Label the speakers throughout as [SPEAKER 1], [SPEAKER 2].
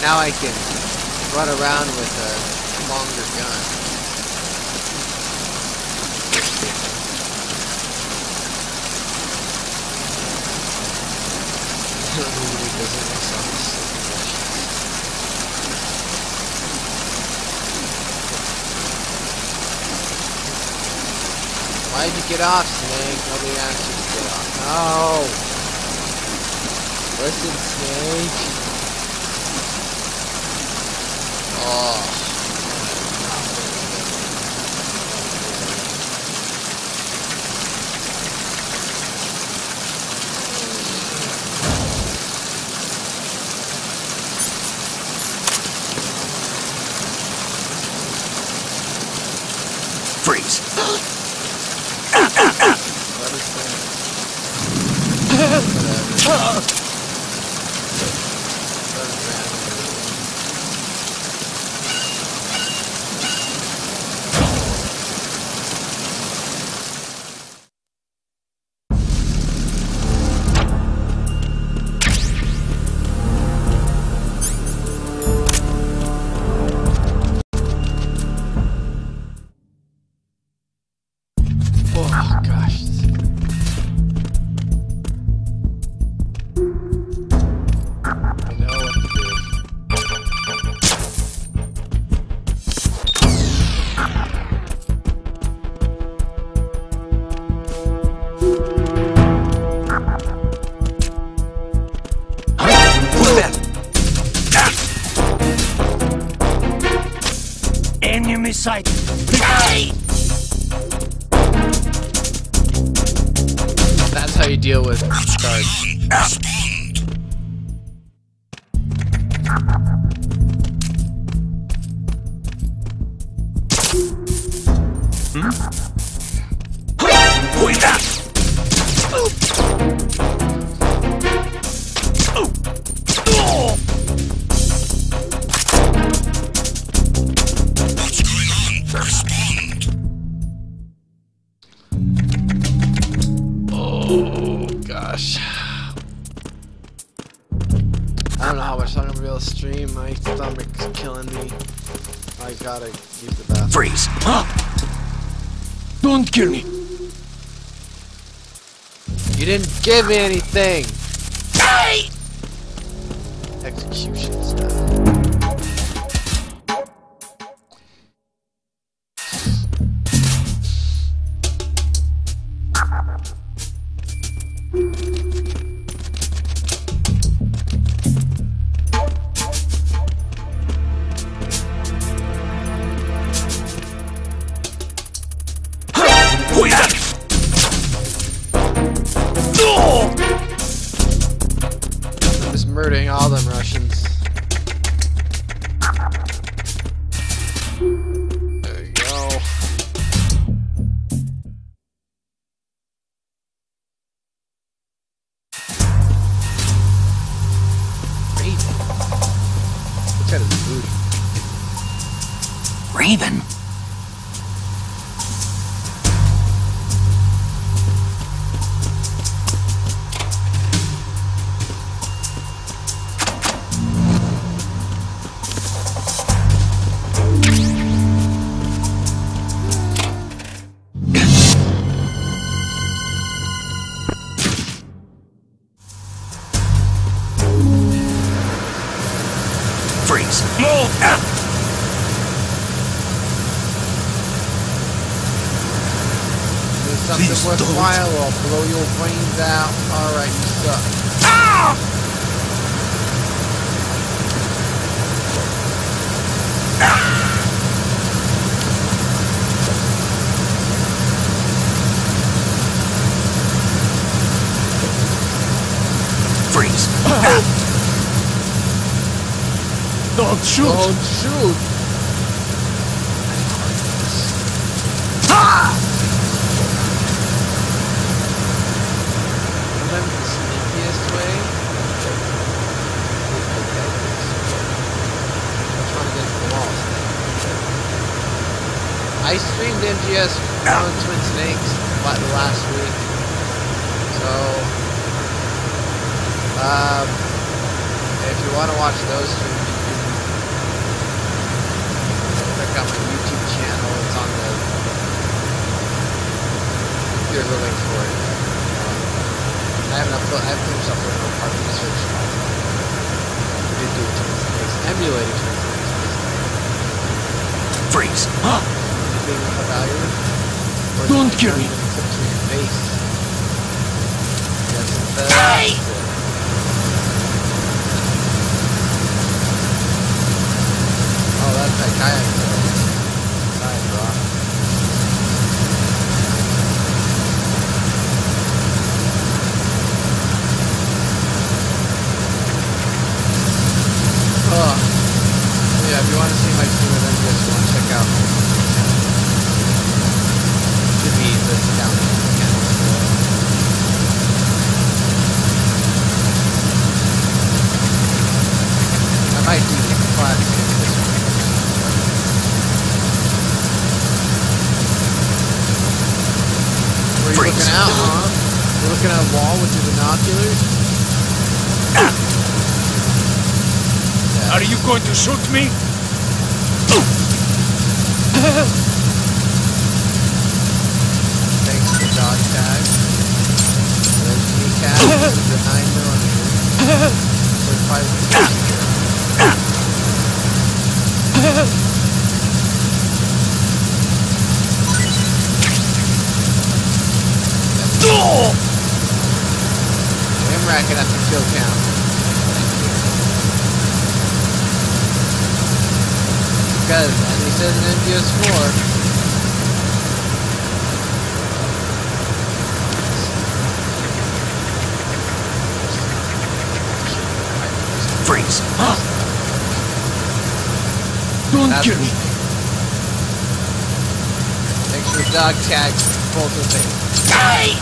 [SPEAKER 1] Now I can run around with a longer gun. Why'd you get off, Snake? Nobody asked you to get off. No! Listen, Snake. Oh.
[SPEAKER 2] Freeze.
[SPEAKER 1] Oh gosh. I know what to do.
[SPEAKER 2] Who's that? Enemy sight. Hey!
[SPEAKER 1] That's how you deal with guards.
[SPEAKER 2] Who is that? What's going on? Respond.
[SPEAKER 1] Oh gosh. I don't know how much I'm gonna be able to stream. My stomach's killing me. I gotta use the bathroom.
[SPEAKER 2] Freeze. Huh? Don't kill me.
[SPEAKER 1] You didn't give me anything!
[SPEAKER 2] Hey!
[SPEAKER 1] Execution stuff.
[SPEAKER 2] Who is that?
[SPEAKER 1] I'm just murdering all them Russians. There you go. Raven. Look at his booty.
[SPEAKER 2] Raven. Freeze. Move.
[SPEAKER 1] Do something
[SPEAKER 2] Please don't.
[SPEAKER 1] worthwhile or I'll blow your brains out. Alright, you suck.
[SPEAKER 2] Ah! Freeze. Don't shoot.
[SPEAKER 1] Don't shoot.
[SPEAKER 2] Ah!
[SPEAKER 1] Remember the sneakiest way? Is the deadliest way. I'm trying to get to the walls. I streamed MGS on Twin Snakes about the last week. So, if you want to watch those streams, you can out my YouTube channel. It's on the... Here's the link for it. I haven't finished uploading no part research. I did do emulating
[SPEAKER 2] Freeze! Huh?
[SPEAKER 1] Anything evaluated?
[SPEAKER 2] Don't kill me!
[SPEAKER 1] Except to your face.
[SPEAKER 2] Hey!
[SPEAKER 1] Oh, that's that kayak. Side rock. Oh. Yeah, if you want to see my stream of MGS, you want to check out should be listed down in the channel. I might do the classic this one. Were you looking out, huh? You're looking at a wall with your binoculars?
[SPEAKER 2] Are you going to shoot me?
[SPEAKER 1] Thanks to the dog tag. There's the cat. There's the 9mm. There's 5 I'm racking up the kill count. Because, as he says in MGS4,
[SPEAKER 2] Freeze! Huh? Don't kill me!
[SPEAKER 1] Make sure dog tags both of them.
[SPEAKER 2] Hey!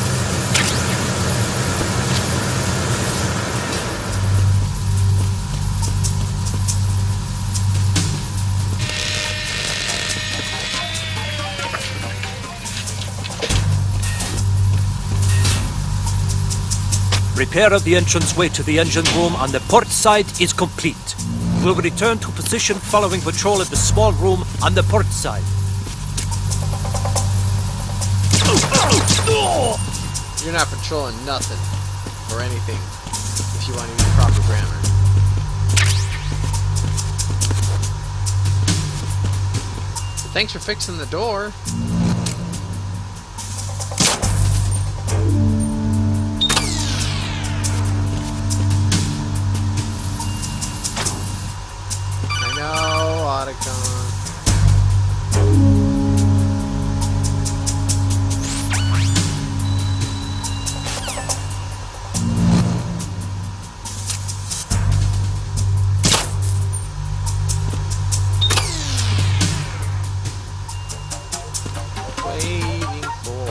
[SPEAKER 3] Repair of the entranceway to the engine room on the port side is complete. We'll return to position following patrol of the small room on the port side.
[SPEAKER 1] You're not patrolling nothing or anything if you want to use proper grammar. But thanks for fixing the door. Waiting for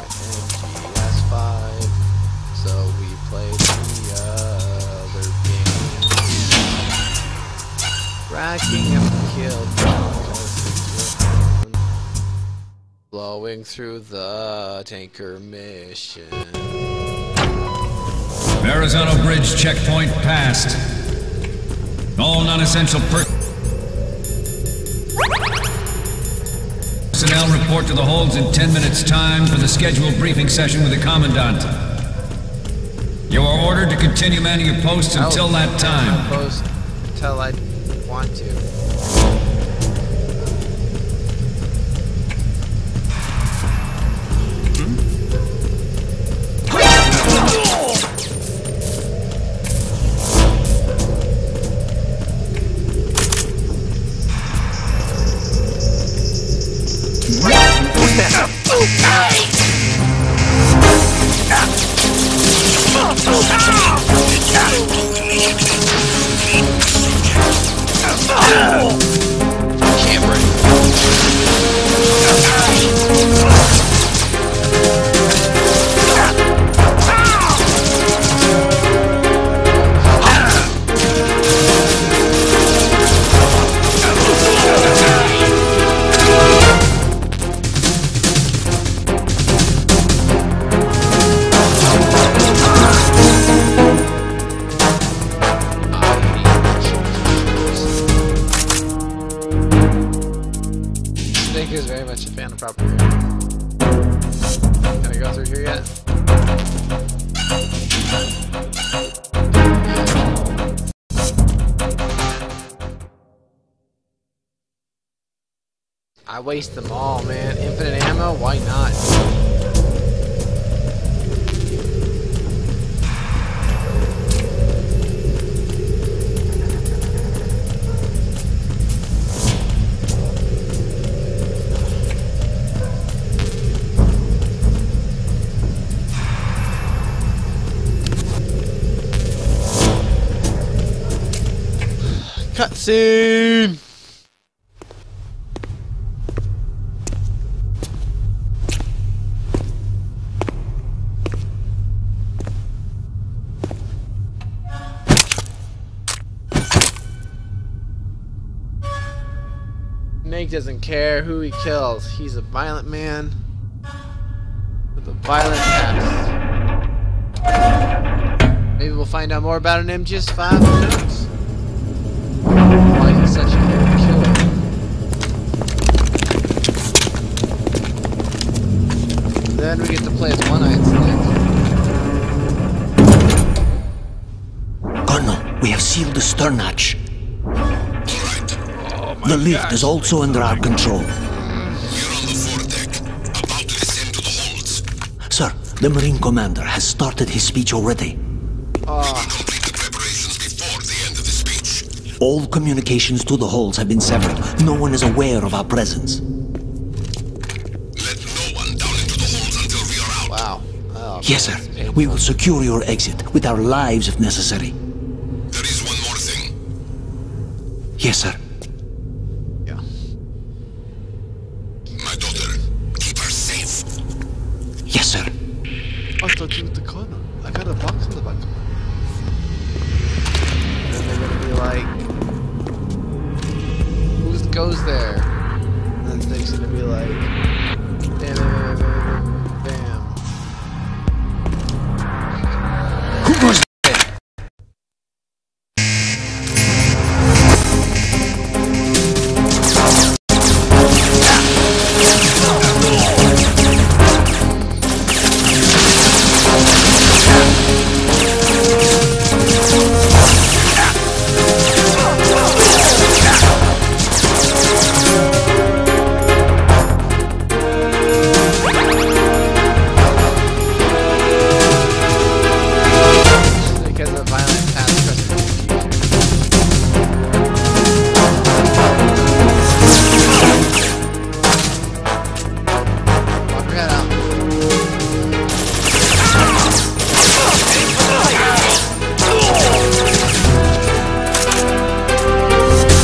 [SPEAKER 1] MGS5, so we played the other game. Racking up the kill count, blowing through the tanker mission.
[SPEAKER 4] Verrazano Bridge checkpoint passed. All non-essential personnel report to the holds in 10 minutes' time for the scheduled briefing session with the Commandant. You are ordered to continue manning your posts until that time.
[SPEAKER 1] Post until I want to. Sternatch abandoned property. Can I go through here yet? I waste them all, man. Infinite ammo? Why not? Cutscene! Snake doesn't care who he kills. He's a violent man with a violent past. Maybe we'll find out more about an MGS5. Who knows? Why he's such a killer. Then we get to play as one-eyed Snake.
[SPEAKER 2] Colonel, we have sealed the stern hatch. The lift is also under our control.
[SPEAKER 5] We're on the foredeck, about to descend to the holds.
[SPEAKER 2] Sir, the Marine Commander has started his speech already.
[SPEAKER 5] Complete the preparations before the end of the speech.
[SPEAKER 2] All communications to the holds have been severed. No one is aware of our presence.
[SPEAKER 5] Let no one down into the holds until we are out.
[SPEAKER 1] Wow. Oh,
[SPEAKER 2] Yes,
[SPEAKER 1] man,
[SPEAKER 2] sir.
[SPEAKER 1] it's painful.
[SPEAKER 2] We will secure your exit with our lives if necessary.
[SPEAKER 5] There is one more thing.
[SPEAKER 2] Yes, sir.
[SPEAKER 1] Yeah.
[SPEAKER 5] My daughter, keep her safe.
[SPEAKER 2] Yes, sir.
[SPEAKER 1] I thought you were the corner. I got a box in the back. And then they're gonna be like, who goes there? And then Snake's gonna be like, bam, bam, bam, bam, bam.
[SPEAKER 2] Who goes?
[SPEAKER 1] Snake has a violent past present and future. Walk her head out. Yeah, come charging at me.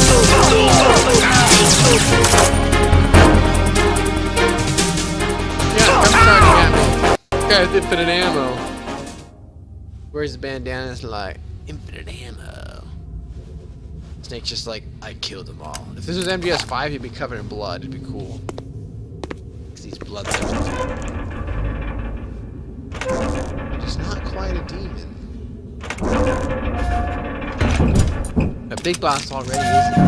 [SPEAKER 1] Guy's infinite ammo. Where's the bandana? It's like infinite ammo. Snake's just like, I killed them all. If this was MGS5, he'd be covered in blood. It'd be cool. Cause he's bloodthirsty. Just not quite a demon. A big boss already, isn't he?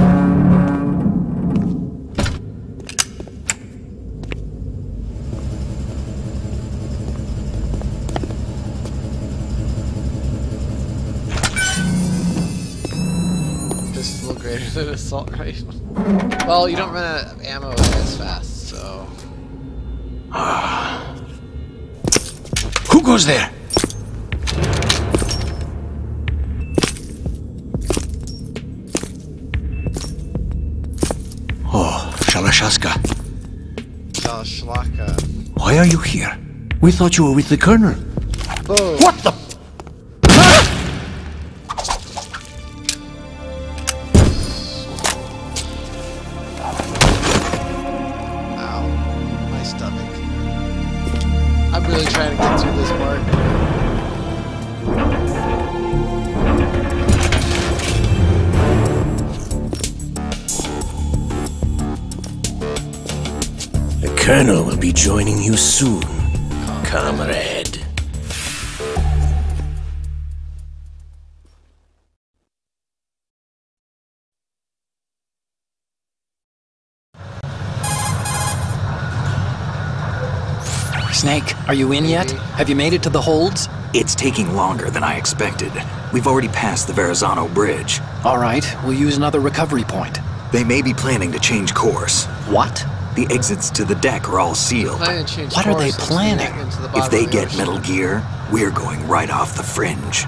[SPEAKER 1] Pistol greater than assault rifle. Well, you don't run out of ammo as fast, so.
[SPEAKER 2] Who goes there? Oh, Shalashaska.
[SPEAKER 1] Shalaka.
[SPEAKER 2] Why are you here? We thought you were with the Colonel.
[SPEAKER 1] Boom.
[SPEAKER 2] What the?
[SPEAKER 1] Ow. My stomach. I'm really trying to get through this part.
[SPEAKER 2] The Colonel will be joining you soon, comrade.
[SPEAKER 6] Snake, are you in yet? Have you made it to the holds?
[SPEAKER 2] It's taking longer than I expected. We've already passed the Verrazano Bridge.
[SPEAKER 6] All right, we'll use another recovery point.
[SPEAKER 2] They may be planning to change course.
[SPEAKER 6] What?
[SPEAKER 2] The exits to the deck are all sealed.
[SPEAKER 6] What are they planning?
[SPEAKER 2] If they get Metal Gear, we're going right off the fringe.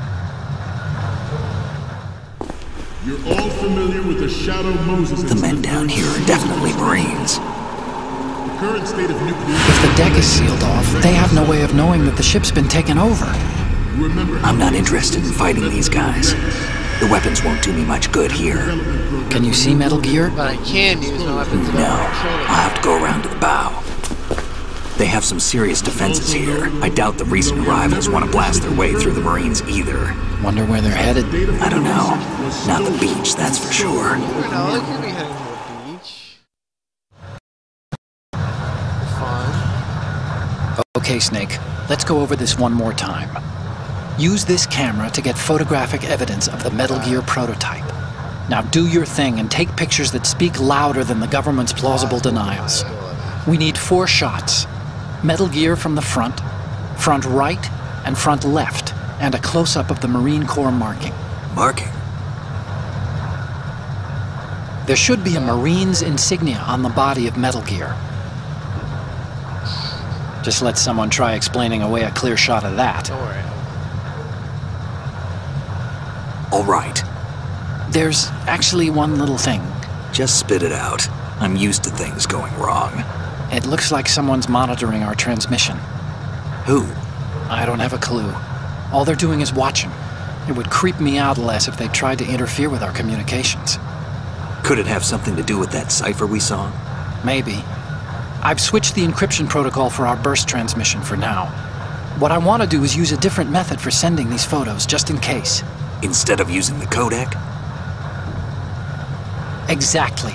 [SPEAKER 7] You're all familiar with the Shadow Moses
[SPEAKER 2] The men
[SPEAKER 7] incident
[SPEAKER 2] down
[SPEAKER 7] during
[SPEAKER 2] here are definitely Marines.
[SPEAKER 7] The current state of nuclear...
[SPEAKER 6] If the deck is sealed off, they have no way of knowing that the ship's been taken over.
[SPEAKER 2] I'm not interested in fighting these guys. The weapons won't do me much good here.
[SPEAKER 6] Can you see Metal Gear?
[SPEAKER 1] But I can use my weapons.
[SPEAKER 2] No, I'll have to go around to the bow. They have some serious defenses here. I doubt the recent arrivals want to blast their way through the Marines either.
[SPEAKER 6] Wonder where they're headed.
[SPEAKER 2] I don't know. Not the beach, that's for sure.
[SPEAKER 1] No, they could be heading to the beach. Fine.
[SPEAKER 6] Okay, Snake, let's go over this one more time. Use this camera to get photographic evidence of the Metal Gear prototype. Now do your thing and take pictures that speak louder than the government's plausible denials. We need 4 shots. Metal Gear from the front right, and front left, and a close-up of the Marine Corps marking.
[SPEAKER 2] Marking?
[SPEAKER 6] There should be a Marine's insignia on the body of Metal Gear. Just let someone try explaining away a clear shot of that.
[SPEAKER 1] Don't worry.
[SPEAKER 2] All right.
[SPEAKER 6] There's actually one little thing.
[SPEAKER 2] Just spit it out. I'm used to things going wrong.
[SPEAKER 6] It looks like someone's monitoring our transmission.
[SPEAKER 2] Who?
[SPEAKER 6] I don't have a clue. All they're doing is watching. It would creep me out less if they tried to interfere with our communications.
[SPEAKER 2] Could it have something to do with that cipher we saw?
[SPEAKER 6] Maybe. I've switched the encryption protocol for our burst transmission for now. What I want to do is use a different method for sending these photos, just in case.
[SPEAKER 2] Instead of using the codec?
[SPEAKER 6] Exactly.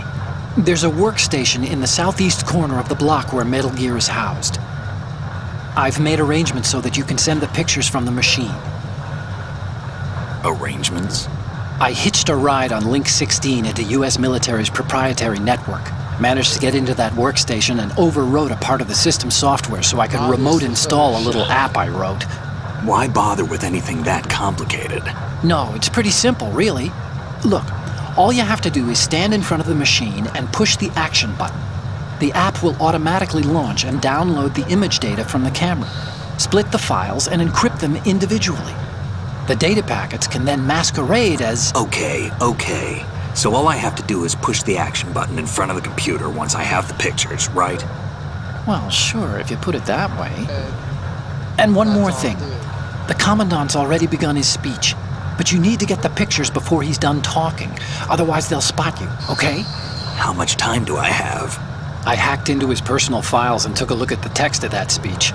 [SPEAKER 6] There's a workstation in the southeast corner of the block where Metal Gear is housed. I've made arrangements so that you can send the pictures from the machine.
[SPEAKER 2] Arrangements?
[SPEAKER 6] I hitched a ride on Link 16 into US military's proprietary network. Managed to get into that workstation and overwrote a part of the system software so I could remote install a little app I wrote.
[SPEAKER 2] Why bother with anything that complicated?
[SPEAKER 6] No, it's pretty simple, really. Look, all you have to do is stand in front of the machine and push the action button. The app will automatically launch and download the image data from the camera, split the files, and encrypt them individually. The data packets can then masquerade as...
[SPEAKER 2] Okay. So all I have to do is push the action button in front of the computer once I have the pictures, right?
[SPEAKER 6] Well, sure, if you put it that way. And one more thing. The Commandant's already begun his speech, but you need to get the pictures before he's done talking. Otherwise, they'll spot you, okay?
[SPEAKER 2] How much time do I have?
[SPEAKER 6] I hacked into his personal files and took a look at the text of that speech.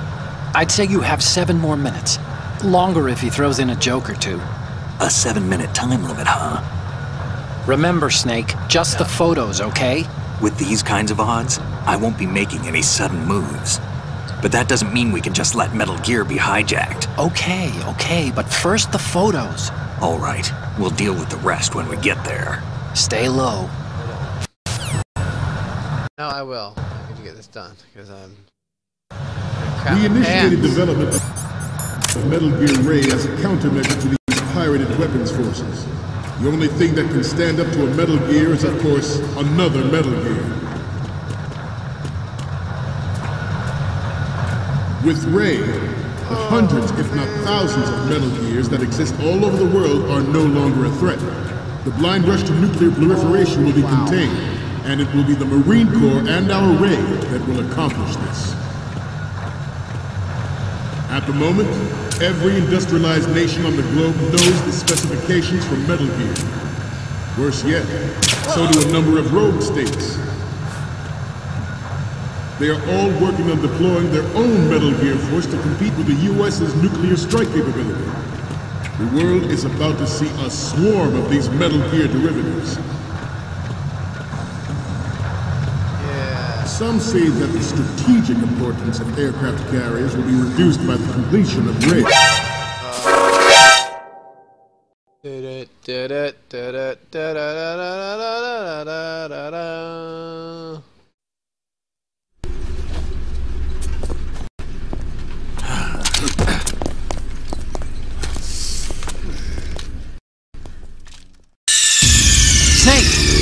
[SPEAKER 6] I'd say you have 7 more minutes. Longer if he throws in a joke or two.
[SPEAKER 2] A 7-minute time limit, huh?
[SPEAKER 6] Remember, Snake, just the photos, okay?
[SPEAKER 2] With these kinds of odds, I won't be making any sudden moves. But that doesn't mean we can just let Metal Gear be hijacked.
[SPEAKER 6] Okay, but first the photos.
[SPEAKER 2] All right, we'll deal with the rest when we get there.
[SPEAKER 6] Stay low.
[SPEAKER 1] No, I will. I need to get this done, because I'm...
[SPEAKER 7] We initiated development of Metal Gear Ray as a countermeasure to these pirated weapons forces. The only thing that can stand up to a Metal Gear is, of course, another Metal Gear. With Ray, the hundreds, if not thousands of Metal Gears that exist all over the world are no longer a threat. The blind rush to nuclear proliferation will be contained, and it will be the Marine Corps and our Ray that will accomplish this. At the moment, every industrialized nation on the globe knows the specifications for Metal Gear. Worse yet, so do a number of rogue states. They are all working on deploying their own Metal Gear force to compete with the US's nuclear strike capability. The world is about to see a swarm of these Metal Gear derivatives. Some say that the strategic importance of aircraft carriers will be reduced by the completion of Ray.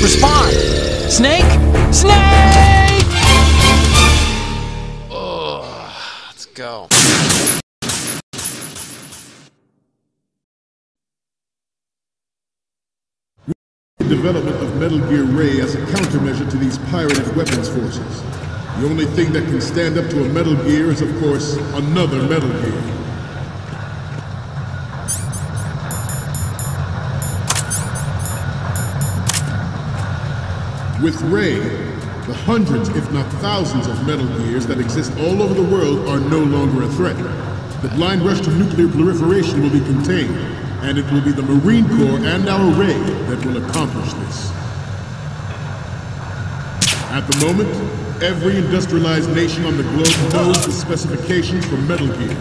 [SPEAKER 6] Respond! Snake? Snake!
[SPEAKER 1] Oh, let's go.
[SPEAKER 7] Development of Metal Gear Ray as a countermeasure to these pirated weapons forces. The only thing that can stand up to a Metal Gear is, of course, another Metal Gear. With Ray, the hundreds, if not thousands, of Metal Gears that exist all over the world are no longer a threat. The blind rush to nuclear proliferation will be contained, and it will be the Marine Corps and our Ray that will accomplish this. At the moment, every industrialized nation on the globe knows the specifications for Metal Gear.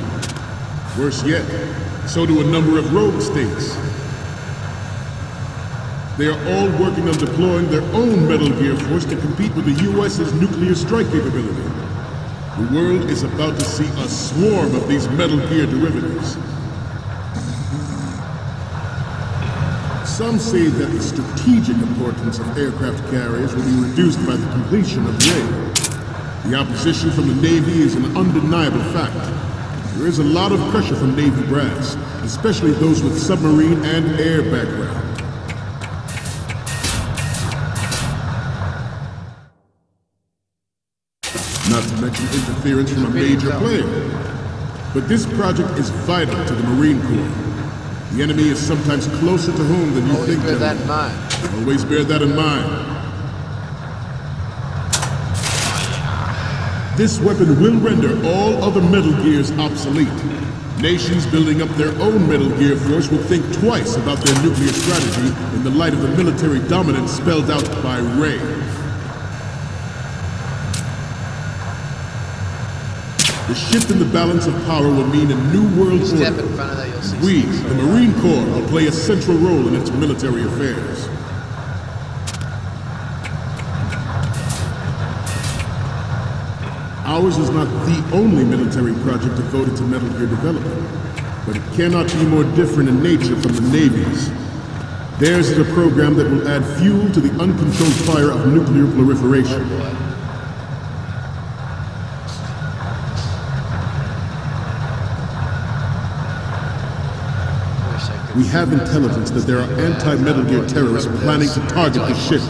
[SPEAKER 7] Worse yet, so do a number of rogue states. They are all working on deploying their own Metal Gear force to compete with the US's nuclear strike capability. The world is about to see a swarm of these Metal Gear derivatives. Some say that the strategic importance of aircraft carriers will be reduced by the completion of Ray. The opposition from the Navy is an undeniable fact. There is a lot of pressure from Navy brass, especially those with submarine and air background. Not to mention interference from a major player. But this project is vital to the Marine Corps. The enemy is sometimes closer to home than you think.
[SPEAKER 1] Always bear that in mind.
[SPEAKER 7] Always bear that in mind. This weapon will render all other Metal Gears obsolete. Nations building up their own Metal Gear force will think twice about their nuclear strategy in the light of the military dominance spelled out by Ray. The shift in the balance of power will mean a new world order.
[SPEAKER 1] Step in front of that, you'll see.
[SPEAKER 7] We, the Marine Corps, will play a central role in its military affairs. Ours is not the only military project devoted to Metal Gear development, but it cannot be more different in nature from the Navy's. Theirs is a program that will add fuel to the uncontrolled fire of nuclear proliferation. We have intelligence that there are anti-Metal Gear terrorists planning to target the ship.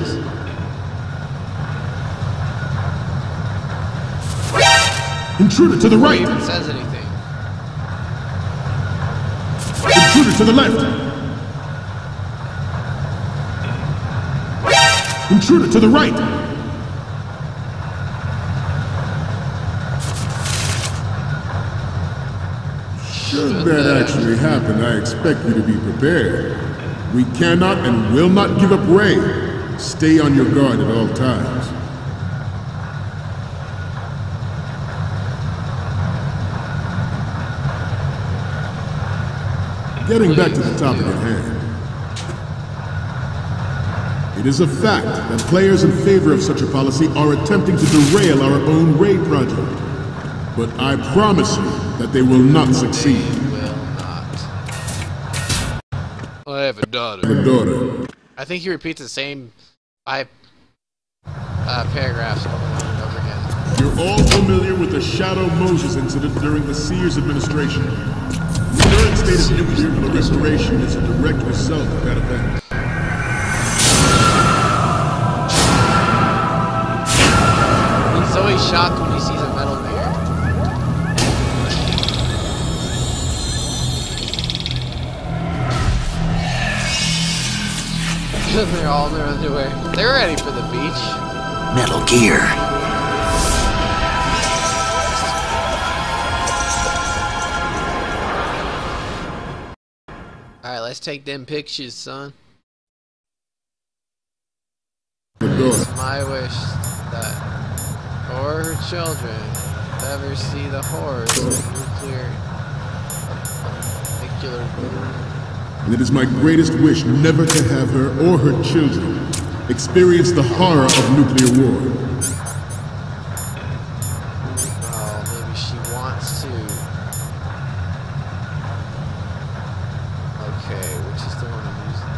[SPEAKER 7] Intruder to the right!
[SPEAKER 1] Even says anything.
[SPEAKER 7] Intruder to the left! Intruder to the right! Should that actually happen, I expect you to be prepared. We cannot and will not give up Ray. Stay on your guard at all times. Getting back to the topic at hand. It is a fact that players in favor of such a policy are attempting to derail our own Ray project. But I promise you that they will not succeed.
[SPEAKER 1] They will not. I have a daughter.
[SPEAKER 7] A daughter.
[SPEAKER 1] I think he repeats the same 5 paragraphs over and over again.
[SPEAKER 7] You're all familiar with the Shadow Moses incident during the Sears administration. The current state of nuclear proliferation is a direct result of that event.
[SPEAKER 1] He's always shocked when he sees a Metal Gear. They're all in their underwear. They're ready for the beach.
[SPEAKER 2] Metal Gear.
[SPEAKER 1] Alright, let's take them pictures, son.
[SPEAKER 7] It's
[SPEAKER 1] my wish that or her children never see the horrors of nuclear.
[SPEAKER 7] And it is my greatest wish never to have her or her children experience the horror of nuclear war.
[SPEAKER 1] Oh, maybe she wants to. Okay, which is the one I'm using?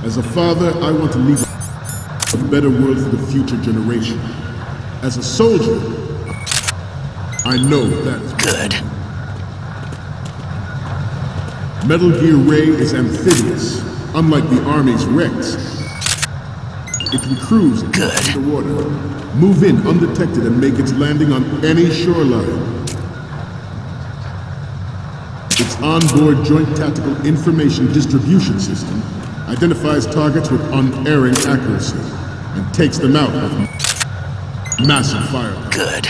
[SPEAKER 7] As a father, I want to leave a better world for the future generation. As a soldier, I know that is
[SPEAKER 6] Good.
[SPEAKER 7] Metal Gear Ray is amphibious, unlike the Army's Rex. It can cruise underwater, move in undetected, and make its landing on any shoreline. Its onboard Joint Tactical Information Distribution System identifies targets with unerring accuracy and takes them out with massive firepower.
[SPEAKER 6] Good.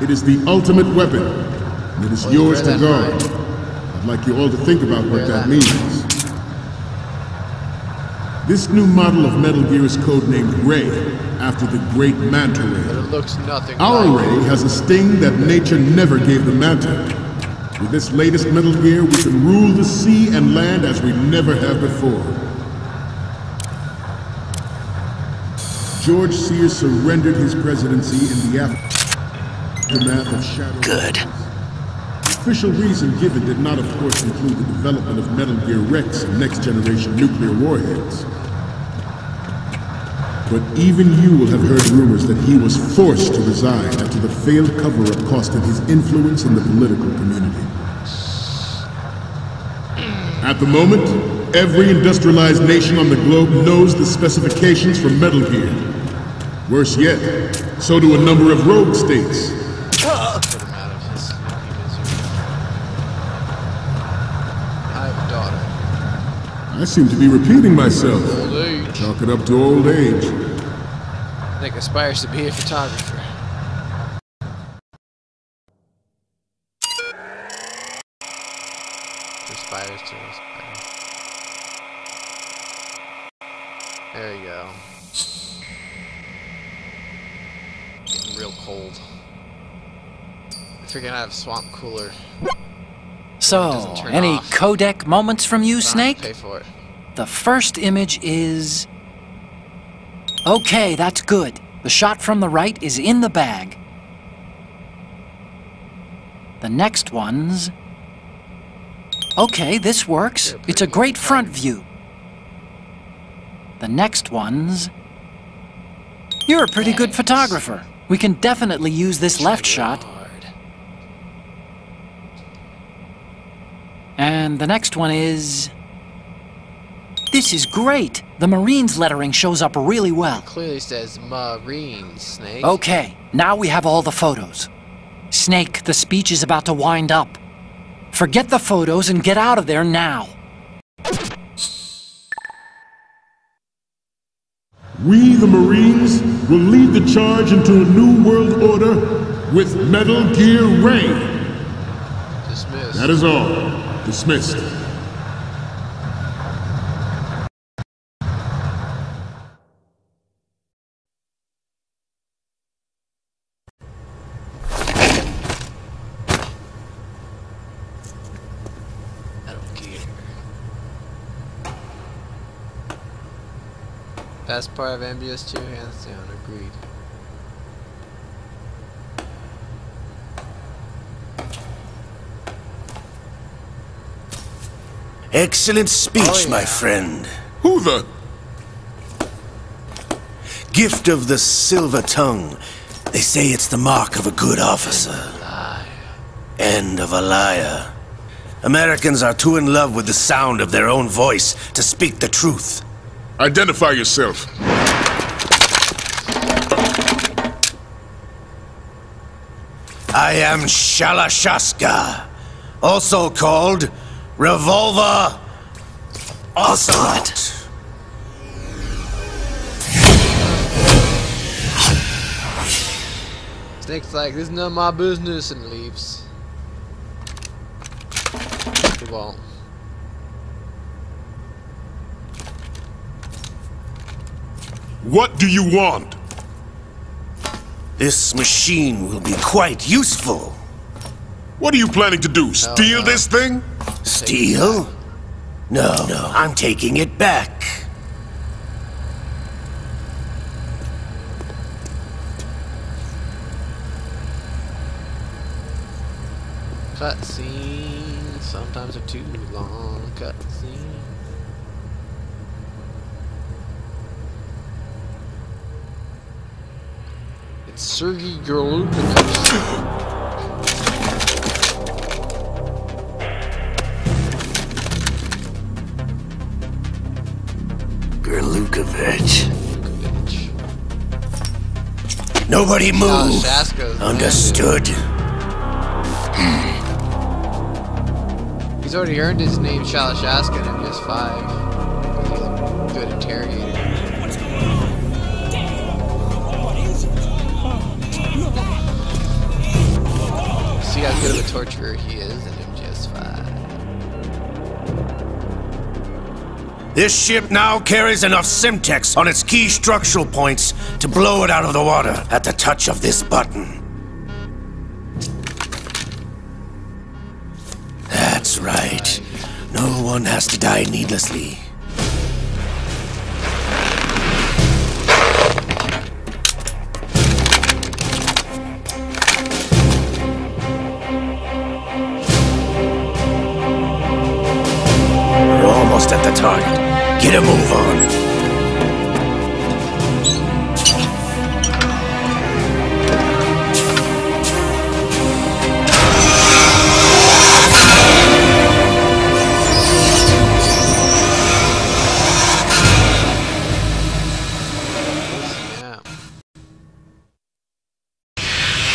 [SPEAKER 7] It is the ultimate weapon, and it is yours to guard. I'd like you all to think about what that means. This new model of Metal Gear is codenamed Ray, after the great Manta Ray.
[SPEAKER 1] But it looks nothing
[SPEAKER 7] Our
[SPEAKER 1] like
[SPEAKER 7] Ray has a sting that nature never gave the Manta. With this latest Metal Gear, we can rule the sea and land as we never have before. George Sears surrendered his presidency in the aftermath of Shadow.
[SPEAKER 6] Good.
[SPEAKER 7] The official reason given did not, of course, include the development of Metal Gear Rex and next-generation nuclear warheads. But even you will have heard rumors that he was forced to resign after the failed cover-up cost him his influence in the political community. At the moment, every industrialized nation on the globe knows the specifications for Metal Gear. Worse yet, so do a number of rogue states.
[SPEAKER 1] Put him out of his misery. I have a daughter.
[SPEAKER 7] I seem to be repeating myself.
[SPEAKER 1] Old age.
[SPEAKER 7] Chalk it up to old age.
[SPEAKER 1] Nick aspires to be a photographer. Aspires to aspire. There you go. Getting real cold. I figured I'd have a swamp cooler.
[SPEAKER 6] So,
[SPEAKER 1] turn
[SPEAKER 6] any
[SPEAKER 1] off.
[SPEAKER 6] codec moments from you,
[SPEAKER 1] Don't have to
[SPEAKER 6] Snake?
[SPEAKER 1] pay for it.
[SPEAKER 6] The first image is... Okay, that's good. The shot from the right is in the bag. The next one's... Okay, this works. It's a great front view. The next one's... You're a pretty good photographer. We can definitely use this left shot. And the next one is... This is great. The Marines lettering shows up really well.
[SPEAKER 1] Clearly says Marine, Snake.
[SPEAKER 6] Okay, now we have all the photos. Snake, the speech is about to wind up. Forget the photos and get out of there now.
[SPEAKER 7] We, the Marines, will lead the charge into a new world order with Metal Gear Ray.
[SPEAKER 1] Dismissed.
[SPEAKER 7] That is all. Dismissed.
[SPEAKER 1] Best part of MBS2, hands down, agreed.
[SPEAKER 8] Excellent speech,
[SPEAKER 1] Oh, yeah.
[SPEAKER 8] my friend.
[SPEAKER 7] Who the?
[SPEAKER 8] Gift of the silver tongue. They say it's the mark of a good officer. And of a liar. Americans are too in love with the sound of their own voice to speak the truth.
[SPEAKER 5] Identify yourself.
[SPEAKER 8] I am Shalashaska, also called Revolver Ocelot.
[SPEAKER 1] Snake's like, this is none of my business, and leaves. He won't.
[SPEAKER 5] What do you want?
[SPEAKER 8] This machine will be quite useful.
[SPEAKER 5] What are you planning to do? Steal
[SPEAKER 1] no.
[SPEAKER 5] this thing?
[SPEAKER 8] Steal? No, I'm taking it back.
[SPEAKER 1] Cutscenes, sometimes they're too long. Cutscenes. It's Sergei Gerlukovich.
[SPEAKER 8] Gerlukovich. Nobody move. Understood.
[SPEAKER 1] He's already earned his name, Shalashaska, in MGS5. He's a good interrogator. See how good of a torturer he is in MGS5.
[SPEAKER 8] This ship now carries enough Simtex on its key structural points to blow it out of the water at the touch of this button. That's right. No one has to die needlessly. We're almost at the target. Get a move on.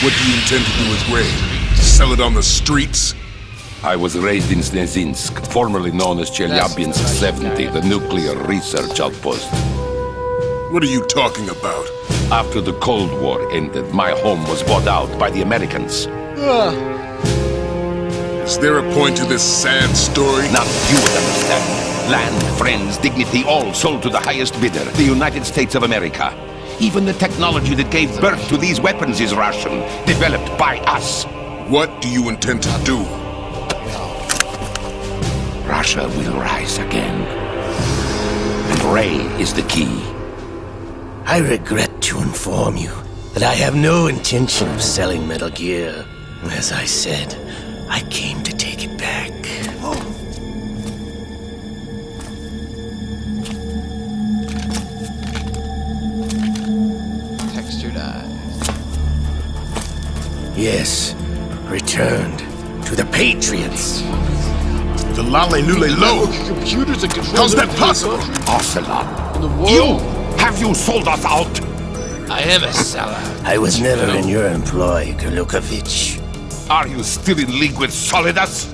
[SPEAKER 5] What do you intend to do with Ray? Sell it on the streets?
[SPEAKER 9] I was raised in Snezinsk, formerly known as Chelyabinsk 70, the nuclear research outpost.
[SPEAKER 5] What are you talking about?
[SPEAKER 9] After the Cold War ended, my home was bought out by the Americans.
[SPEAKER 5] Is there a point to this sad story?
[SPEAKER 9] None you would understand. Land, friends, dignity, all sold to the highest bidder, the United States of America. Even the technology that gave birth to these weapons is Russian, developed by us.
[SPEAKER 5] What do you intend to do?
[SPEAKER 9] Russia will rise again. And Ray is the key.
[SPEAKER 8] I regret to inform you that I have no intention of selling Metal Gear. As I said, I came to take it back. Yes, returned to the Patriots.
[SPEAKER 5] The Lale Lule Lo!
[SPEAKER 1] Computers that control
[SPEAKER 5] How's that possible?
[SPEAKER 9] Ocelot,
[SPEAKER 1] in the world.
[SPEAKER 9] you! Have you sold us out?
[SPEAKER 1] I am a seller.
[SPEAKER 8] I was never in your employ, Gerlukovich.
[SPEAKER 9] Are you still in league with Solidus?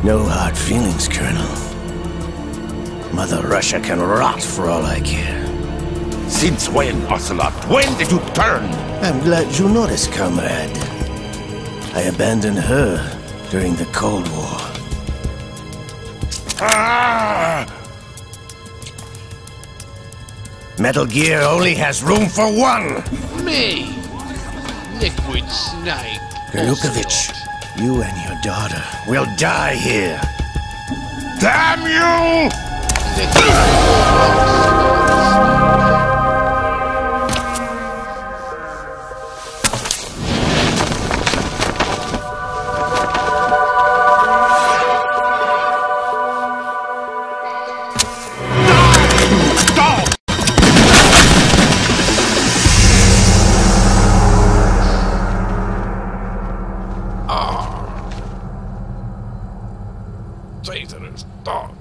[SPEAKER 8] No hard feelings, Colonel. Mother Russia can rot for all I care.
[SPEAKER 9] Since when, Ocelot? When did you turn?
[SPEAKER 8] I'm glad you noticed, comrade. I abandoned her during the Cold War.
[SPEAKER 9] Ah!
[SPEAKER 8] Metal Gear only has room for one!
[SPEAKER 1] Me! Liquid Snake.
[SPEAKER 8] Gerlukovich, you and your daughter will die here.
[SPEAKER 9] Damn you!
[SPEAKER 1] Satan's dog.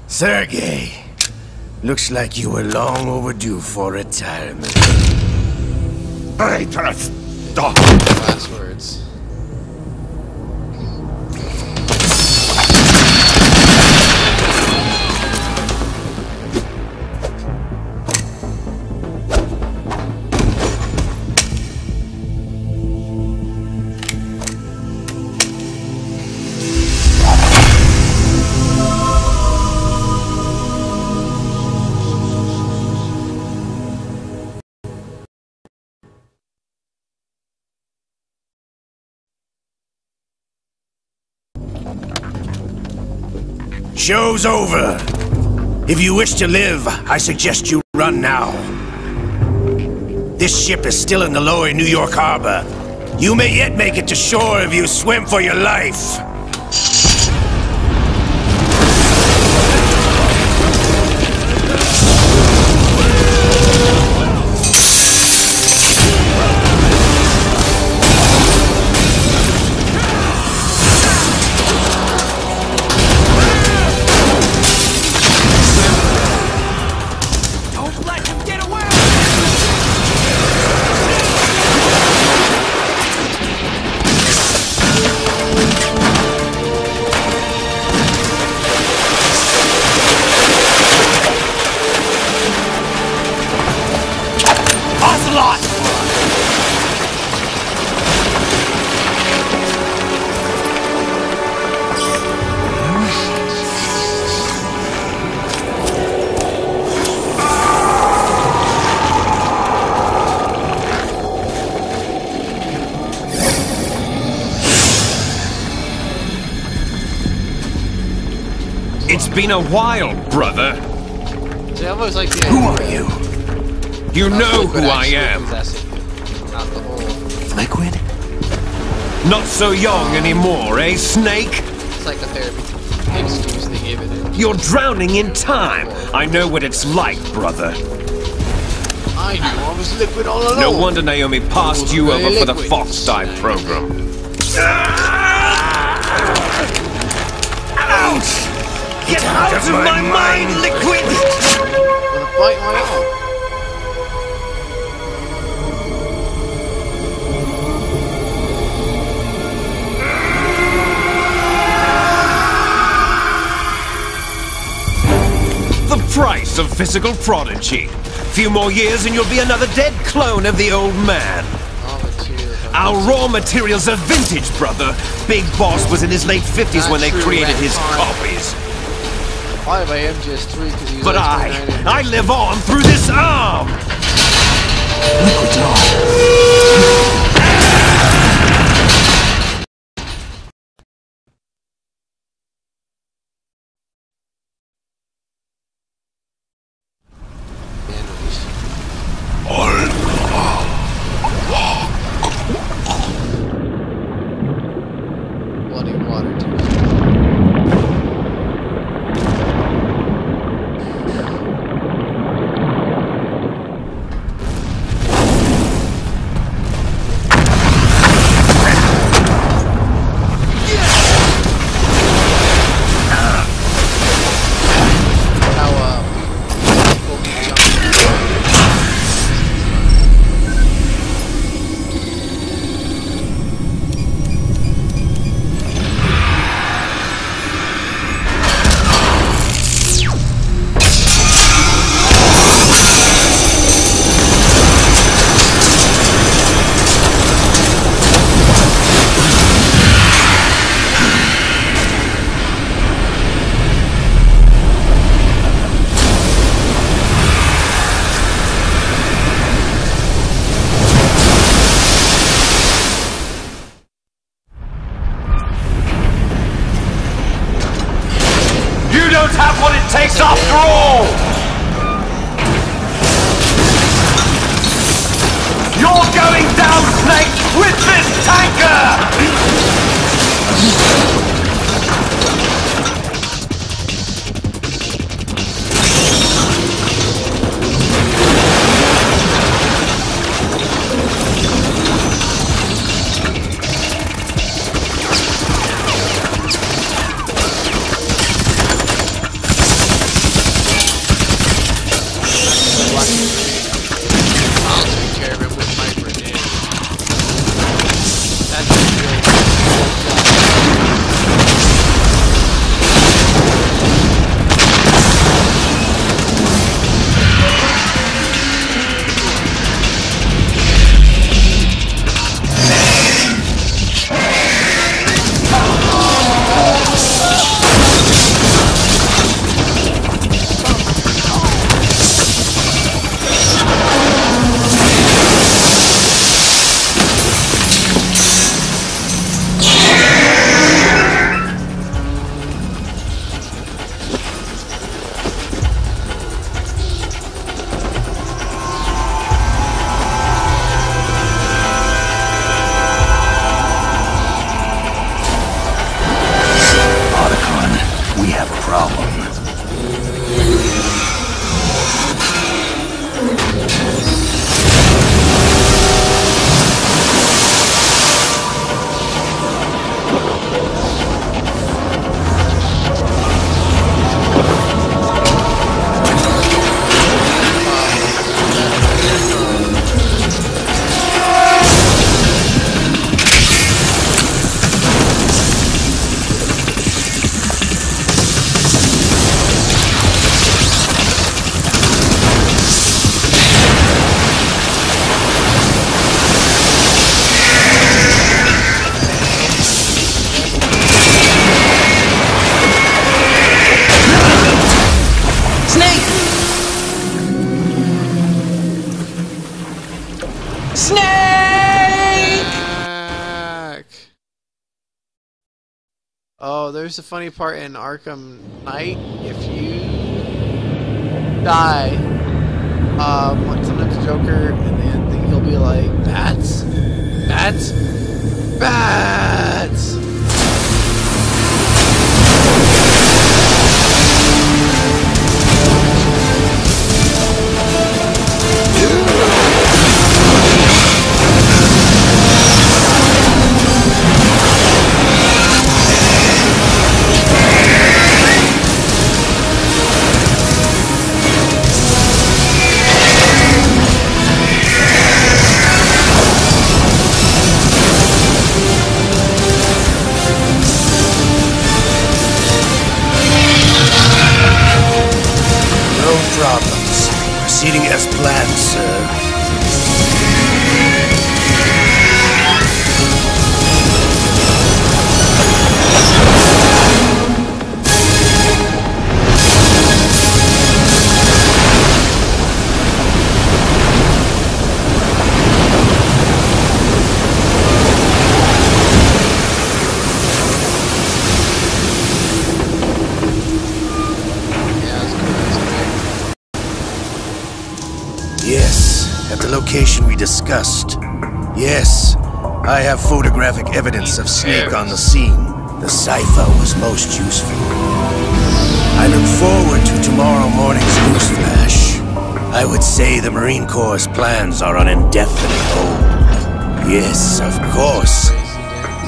[SPEAKER 8] Sergei, looks like you were long overdue for retirement.
[SPEAKER 9] Traitorous dog!
[SPEAKER 1] Last words.
[SPEAKER 8] Show's over. If you wish to live, I suggest you run now. This ship is still in the lower New York harbor. You may yet make it to shore if you swim for your life.
[SPEAKER 9] It's been a while, brother.
[SPEAKER 1] See, I always like the
[SPEAKER 2] Who are you?
[SPEAKER 9] You know who I am.
[SPEAKER 1] Not the whole.
[SPEAKER 2] Liquid?
[SPEAKER 9] Not so young anymore, eh, Snake?
[SPEAKER 1] Psychotherapy excuse they gave it.
[SPEAKER 9] You're drowning in time. I know what it's like, brother.
[SPEAKER 1] I knew I was liquid all along.
[SPEAKER 9] No wonder Naomi passed you over for the Fox Dive program. Ouch! Get out of my mind, Liquid!
[SPEAKER 1] Wanna bite my arm?
[SPEAKER 9] The price of physical prodigy. Few more years and you'll be another dead clone of the old man. Our raw materials are vintage, brother. Big Boss was in his late 50s when they created his copies.
[SPEAKER 1] Why by MGS3? Because he was
[SPEAKER 9] But I live on through this arm!
[SPEAKER 2] Liquid's on.
[SPEAKER 1] Bloody water too.
[SPEAKER 9] What it takes after all! You're going down, Snake, with this tanker!
[SPEAKER 1] I'll take care of him with my grenade. That's there's a funny part in Arkham Knight. If you die, sometimes Joker and then he'll be like, bats, bats, bats.
[SPEAKER 8] Problems. Proceeding as planned, sir. Yes, at the location we discussed. Yes, I have photographic evidence of Snake on the scene. The cipher was most useful. I look forward to tomorrow morning's newsflash. I would say the Marine Corps' plans are on indefinite hold. Yes, of course,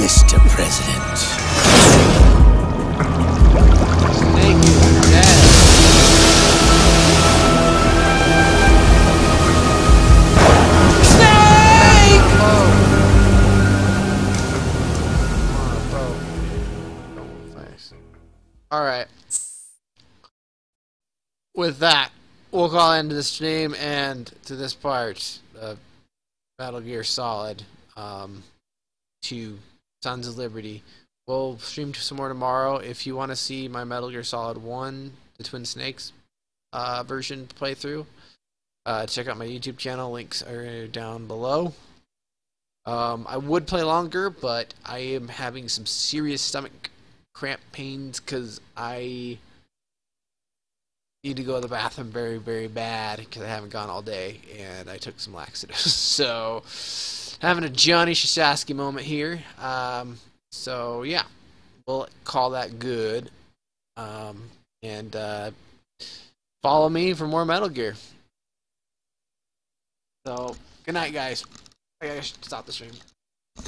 [SPEAKER 8] Mr. President.
[SPEAKER 1] Snake is dead. Alright. With that, we'll call end to this stream and to this part of Metal Gear Solid 2 Sons of Liberty. We'll stream some more tomorrow. If you want to see my Metal Gear Solid 1, the Twin Snakes version playthrough, check out my YouTube channel. Links are down below. I would play longer, but I am having some serious stomach cramp pains because I need to go to the bathroom very, very bad because I haven't gone all day and I took some laxatives. So, having a Johnny Shashaski moment here. So, yeah, we'll call that good. And follow me for more Metal Gear. So, good night, guys. I gotta stop the stream.